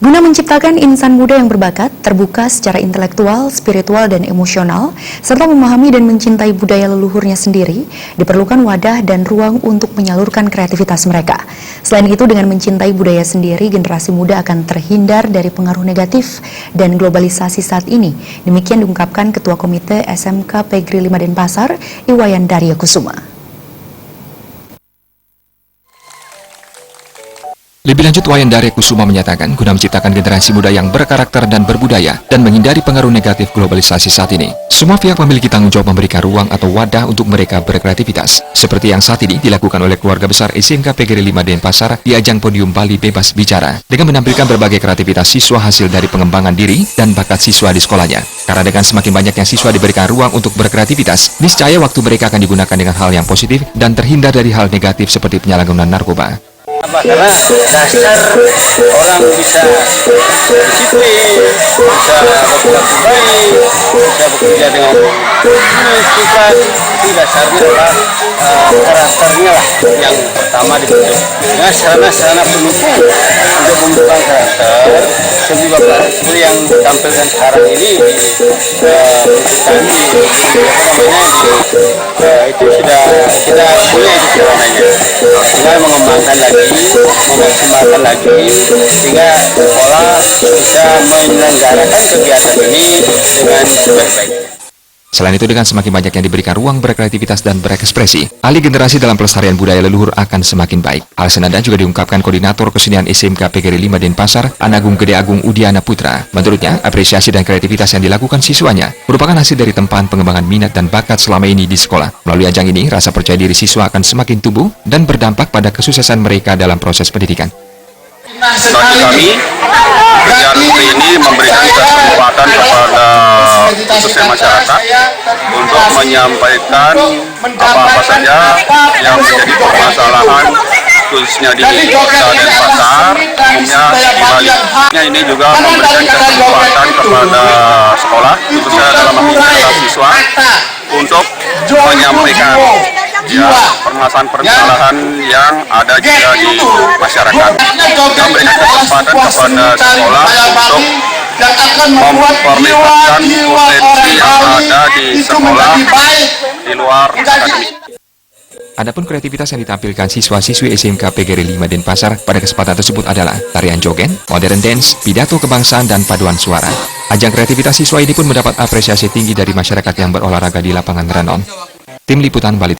Guna menciptakan insan muda yang berbakat, terbuka secara intelektual, spiritual, dan emosional, serta memahami dan mencintai budaya leluhurnya sendiri, diperlukan wadah dan ruang untuk menyalurkan kreativitas mereka. Selain itu, dengan mencintai budaya sendiri, generasi muda akan terhindar dari pengaruh negatif dan globalisasi saat ini. Demikian diungkapkan Ketua Komite SMK Pegri 5 Denpasar, Iwayan Darya Kusuma. Lebih lanjut, Wayan Darya Kusuma menyatakan guna menciptakan generasi muda yang berkarakter dan berbudaya dan menghindari pengaruh negatif globalisasi saat ini, semua pihak memiliki tanggung jawab memberikan ruang atau wadah untuk mereka berkreativitas, seperti yang saat ini dilakukan oleh keluarga besar SMK Pegri 5 Denpasar di ajang Podium Bali Bebas Bicara, dengan menampilkan berbagai kreativitas siswa hasil dari pengembangan diri dan bakat siswa di sekolahnya. Karena dengan semakin banyaknya siswa diberikan ruang untuk berkreativitas, niscaya waktu mereka akan digunakan dengan hal yang positif dan terhindar dari hal negatif seperti penyalahgunaan narkoba. Karena dasar orang bisa disiplin, bisa berperilaku baik, bisa bekerja dengan sifat, itu dasarnya adalah karakternya lah yang pertama dibentuk. Dengan sarana-sarana pendukung untuk membentuk karakter, seperti yang ditampilkan sekarang ini itu sudah kita punya itu sarananya. Tinggal mengembangkan lagi, memaksimalkan lagi, sehingga sekolah bisa menyelenggarakan kegiatan ini dengan sebaik-baiknya. Selain itu, dengan semakin banyak yang diberikan ruang berkreativitas dan berekspresi, alih generasi dalam pelestarian budaya leluhur akan semakin baik. Hal senada juga diungkapkan Koordinator Kesenian SMK Pegri 5 Denpasar, Anagung Gede Agung Udiana Putra. Menurutnya, apresiasi dan kreativitas yang dilakukan siswanya merupakan hasil dari tempahan pengembangan minat dan bakat selama ini di sekolah. Melalui ajang ini, rasa percaya diri siswa akan semakin tumbuh dan berdampak pada kesuksesan mereka dalam proses pendidikan. Bagi kami, kegiatan ini memberikan kesempatan kepada khususnya masyarakat untuk menyampaikan apa-apa saja yang menjadi permasalahan khususnya di Kota Denpasar, umumnya di Bali. Ini juga memberikan kesempatan kepada sekolah, khususnya dalam hal ini adalah siswa, untuk menyampaikan permasalahan-permasalahan yang ada juga di masyarakat. Memberikan kesempatan kepada sekolah untuk memperlihatkan potensi yang ada di sekolah di luar akademik. Adapun kreativitas yang ditampilkan siswa-siswi SMK Pegri 5 Denpasar pada kesempatan tersebut adalah tarian joget, modern dance, pidato kebangsaan, dan paduan suara. Ajang kreativitas siswa ini pun mendapat apresiasi tinggi dari masyarakat yang berolahraga di lapangan Renon. Tim Liputan Bali.